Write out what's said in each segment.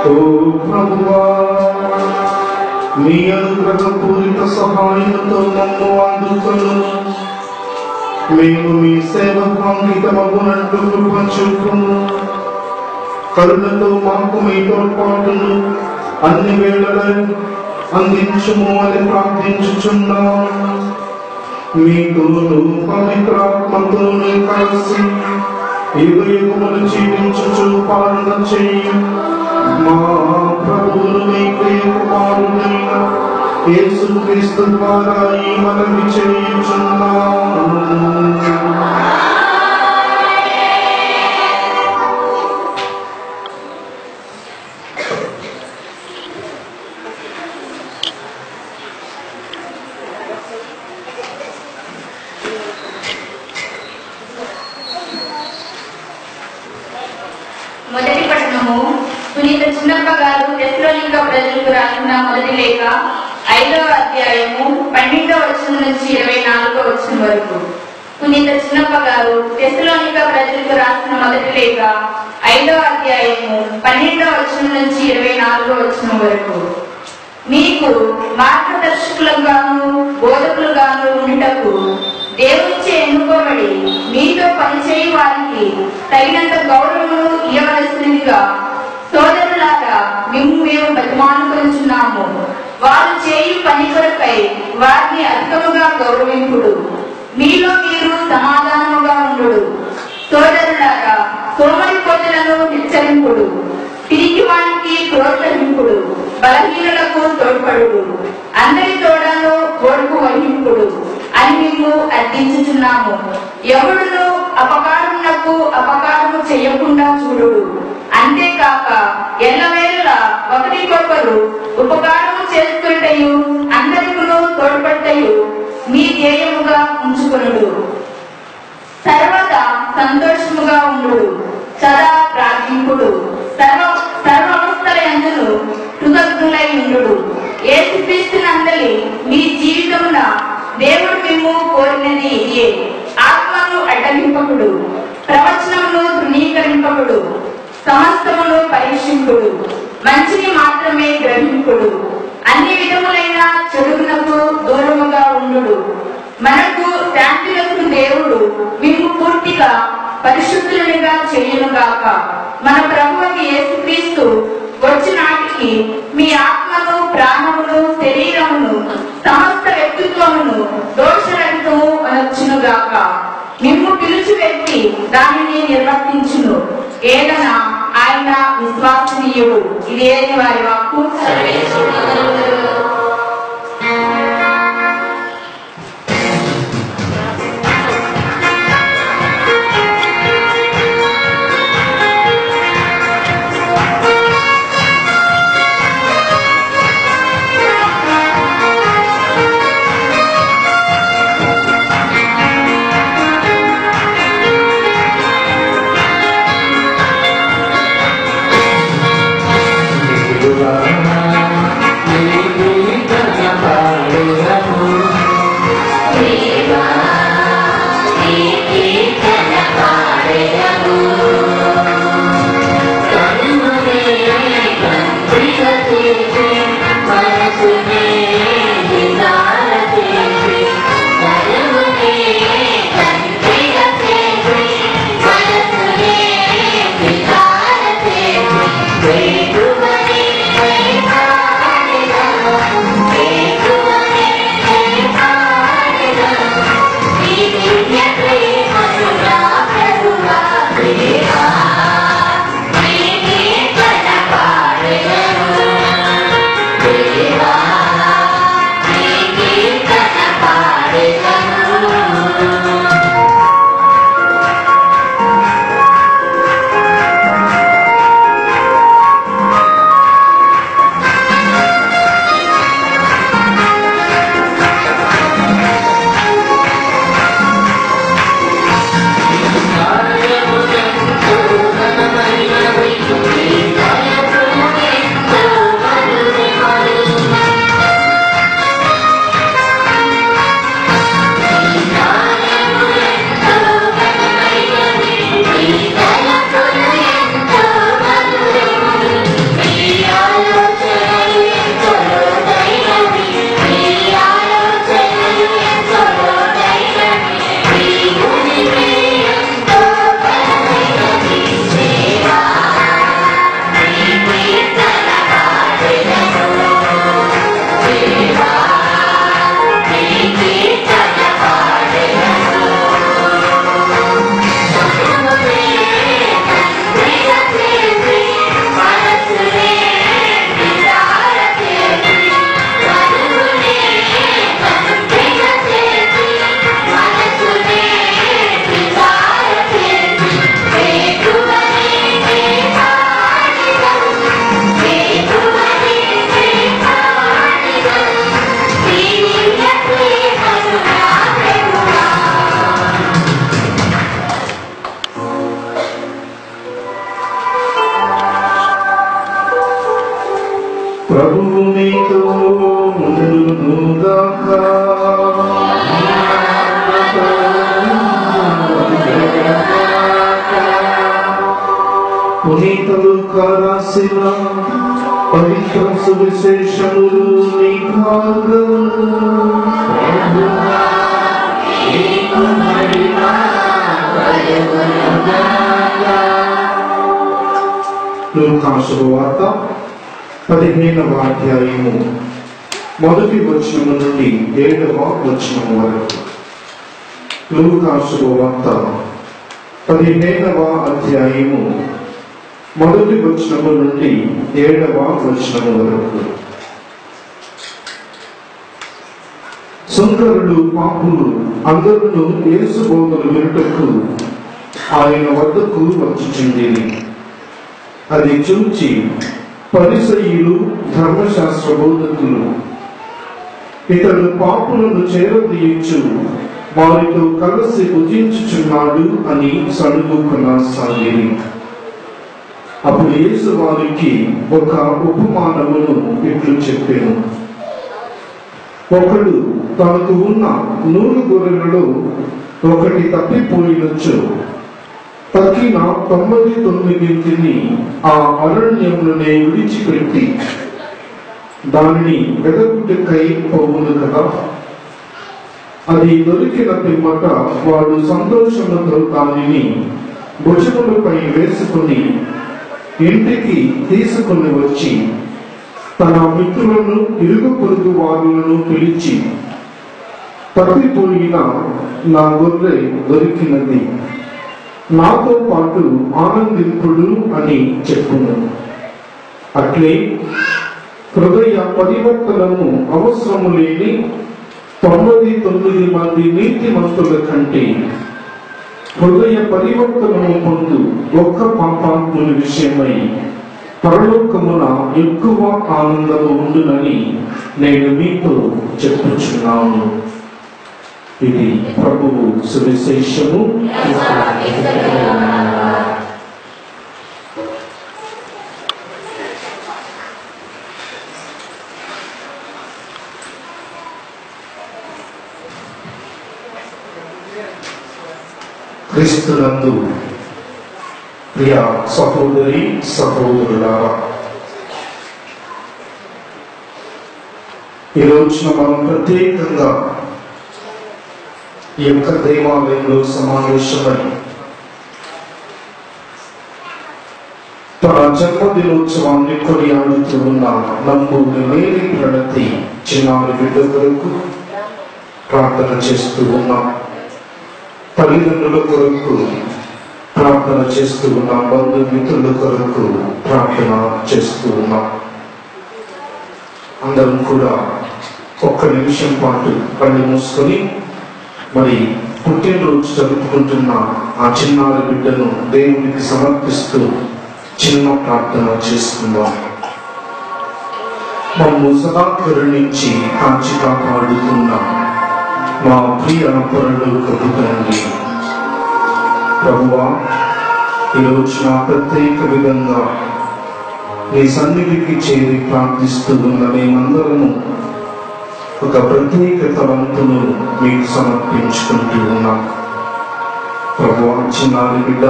ఓ ప్రభువా, మీ అనుగ్రహపూరిత సహాయంతో మమ్ము ఆదుకొను. మేము మీ సేవకు అంకితమగునట్లు కృప చూపుము. కరుణతో మాకు మీ తోడ్పాటును అన్ని వేళలా అందించుము అని ప్రార్థించుచున్నాము. మీతోను పవిత్రాత్మతోను కలిసి యుగయుగములు జీవించుచు పాలన చేయు మా ప్రభువును మీ ప్రియ కుమారుడైన యేసుక్రీస్తు ద్వారా ఈ మనవి చేయుచున్నాము. మొదటి పట్టణము పునీత చిన్నప్ప గారు తెస్సలోనిక ప్రజలకు రాసిన మొదటి లేఖ 5వ అధ్యాయము 12వ వచనం నుంచి 24వ వచనం వరకు. పునీత చిన్నప్ప గారు తెస్సలోనిక ప్రజలకు రాసిన మొదటి లేఖ 5వ అధ్యాయము 12వ వచనం నుంచి 24వ వచనం వరకు. మీకు మార్గదర్శకులుగాను బోధకులుగాను ఉండుటకు దేవునిచే ఎన్నుకోబడి మీతో పనిచేయ వారికి తగినంత గౌరవము ఇవ్వవలసినదిగా సోదరులారా మేము బతిమాలుకొనుచున్నాము. వారు చేయి పని కొరకై వారిని అధికముగా గౌరవింపుడు. మీలో మీరు సమాధానముగా ఉండుడు. సోదరులారా సోమరిపోతులను హెచ్చరింపుడు. తిరిగి వారికి ప్రోత్సహింపుడు. బలహీనులకు తోడ్పడుడు. అందరి తోడను ఓర్పు వహింపుడు అని మేము అర్థించుచున్నాము. ఎవడును అపకారమునకు అపకారము చేయకుండా చూడుడు. అంతేకాక ఎల్లవేళలా ఒకరికొకరు ఉపకారము చేసుకుంటయు అందరికును తోడ్పడతయు మీ ధ్యేయముగా ఉంచుకొనుడు. సర్వదా సంతోషముగా ఉండుడు. సదా ప్రార్థింపుడు. సర్వవస్థలయందును కృతజ్ఞులై ఉండుడు. యేసుక్రీస్తునందలి మీ జీవితమున దేవుడు మేము కోరినది ఇదే. ఆత్మను అడ్డగింపకుడు. ప్రవచనమును తృణీకరింపకుడు. సమస్తమును పరీక్షింపుడు. మంచిని మాత్రమే గ్రహింపుడు. అన్ని విధములైన చెడునకు దూరముగా ఉండుడు. మనకు శాంతిలకు దేవుడు మేము పూర్తిగా పరిశుద్ధులుగా చేయునుగాక. మన ప్రభువు యేసుక్రీస్తు వచ్చినాటికి మీ ఆత్మను ప్రాణమును శరీరమును సమస్త వ్యక్తిత్వమును దోషరహితము అనొచ్చునుగాక. మిమ్ము పిలుచు వ్యక్తి దానిని నిర్వర్తించును. ఏదైనా ఆయన విశ్వాసనీయుడు. ఇదేది వారి వాక్కు. Wait, ప్రభువు మీతో ఉండునుగాక. పునీత లూకా రాసిన పవిత్ర సువిశేషములు నీ భాగము. లూకా శుభవార్త 15వ అధ్యాయము 1వ వచనము నుండి 7వ వచనము వరకు. లూకా శుభవార్త 15వ అధ్యాయము 1వ వచనము నుండి 7వ వచనము వరకు. సుందరులు పాపులు అందరూ యేసు బోధలు వినుటకు ఆయన వద్దకు వచ్చుచుండిరి. అది చూచి పరిసయ్యులు ధర్మశాస్త్ర బోధకులు ఇతడు పాపులను చేరదీయచ్చు, వారితో కలిసి భుజించుచున్నాడు అని సణుగుకొనసాగిరి. అప్పుడు యేసు వారికి ఒక ఉపమానమును ఇట్లు చెప్పాను. ఒకడు తనకు ఉన్న 100 గొర్రెలలో ఒకటి తప్పిపోయినచ్చు, తక్కిన 99 ఆ అరణ్యములనే విడిచిపెట్టి దానిని వెదకుటకై పోవును కదా. అది దొరికిన పిమ్మట వాడు సంతోషముతో దానిని భుజములపై వేసుకుని ఇంటికి తీసుకుని వచ్చి తన మిత్రులను ఇరుగు పొరుగు వారులను పిలిచి, తప్పిపోయిన నా గొర్రె దొరికినది, నాతో పాటు ఆనందింపుడు అని చెప్పును. అట్లే హృదయ పరివర్తనము అవసరము లేని 99 మంది నీతిమంతుల కంటే హృదయ పరివర్తనము పొందు ఒక్క పాపాత్ముని విషయమై పరలోకమున ఎక్కువ ఆనందము ఉండునని నేను మీతో చెప్పుచున్నాను. ఇది ప్రభువు సువిశేషము. క్రీస్తునందు ప్రియ సహోదరి సహోదరులారా, ఈ రోజున మనం ప్రత్యేకంగా ఈ యొక్క దేవాలయంలో సమావేశమై తన జన్మదినోత్సవాన్ని కొనియాడుతూ ఉన్న నంబూరి మేరీ ప్రణతి చిన్నారి బిడ్డ కొరకు ప్రార్థన చేస్తూ ఉన్నాం. తల్లిదండ్రుల కొరకు ప్రార్థన చేస్తూ ఉన్నాం. బంధుమిత్రుల కొరకు ప్రార్థన చేస్తూ ఉన్నాం. అందరం కూడా ఒక్క నిమిషం పాటు కళ్ళు మూసుకొని మరి పుట్టినరోజు జరుపుకుంటున్న ఆ చిన్నారి బిడ్డను దేవునికి సమర్పిస్తూ చిన్న ప్రార్థన చేసుకుందాం. మమ్ము సదా కరుణించి కాచి కాపాడుతున్న మా ప్రియ పరలోకపు తండ్రి, ప్రభువా, ఈరోజు నా ప్రత్యేక విధంగా నీ సన్నిధికి చేరి ప్రార్థిస్తూ ఉన్న మేమందరము ఒక ప్రత్యేక తలంపును మీకు సమర్పించుకుంటూ ఉన్నాం. ప్రభువా, చిన్నారి బిడ్డ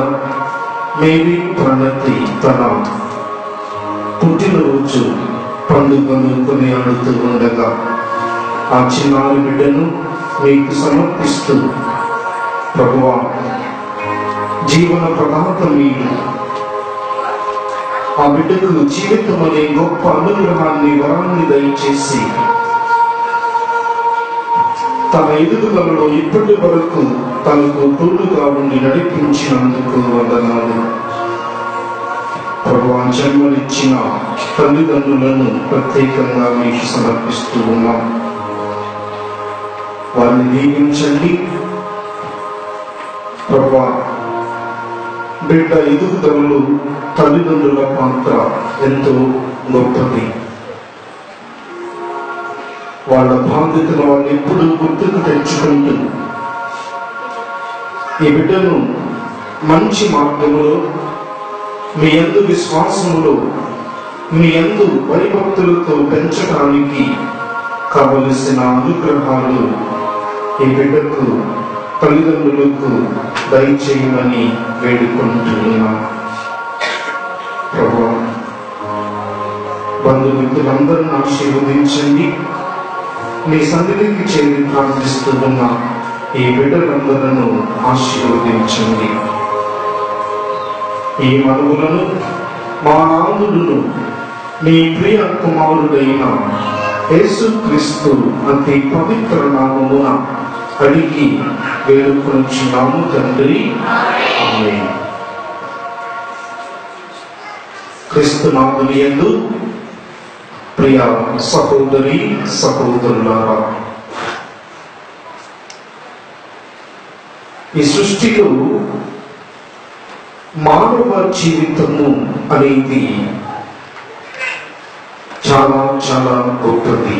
మేరీ ప్రణతి తన పుట్టినరోజు పండుగను కొనియాడుతూ ఉండగా ఆ చిన్నారి బిడ్డను మీకు సమర్పిస్తూ, ప్రభువా, జీవన ప్రదాత మీరు ఆ బిడ్డకు జీవితం అనే గొప్ప అనుగ్రహాన్ని వరాన్ని దయచేసి తన ఎదుగుదలలో ఇప్పటి వరకు తనకు తోడుగా ఉండి నడిపించినందుకు వందనాలు. ప్రభువా, జన్మనిచ్చిన తల్లిదండ్రులను ప్రత్యేకంగా మీకు సమర్పిస్తూ ఉన్నాం. వారిని దీవించండి. ప్రభువా, బిడ్డ ఎదుగుదలలో తల్లిదండ్రుల పాత్ర ఎంతో గొప్పది. వాళ్ళ బాధ్యతను వాళ్ళు ఎప్పుడు గుర్తుకు తెచ్చుకుంటూ ఈ బిడ్డను మంచి మార్గంలో మీ యందు విశ్వాసంలో మీ యందు భయభక్తులతో పెంచడానికి కావలసిన అనుగ్రహాలు ఈ బిడ్డకు తల్లిదండ్రులకు దయచేయమని వేడుకుంటున్నా. ప్రభువా, బంధుమిత్రులందరిని ఆశీర్వదించండి. మీ సన్నిధికి చేరి ప్రార్థిస్తున్న ఈ బిడ్డలందరూ ఆశీర్వదించండి. ఈ మనవులను మా నాథుడును మీ ప్రియ కుమారుడైన యేసుక్రీస్తు అతి పవిత్ర నామమున అడిగి వేడుకొనుచున్నాము తండ్రి, ఆమేన్. క్రీస్తునాథుని యందు ప్రియ సహోదరి సహోదరులారా, ఈ సృష్టిలో మానవ జీవితము అనేది చాలా చాలా గొప్పది.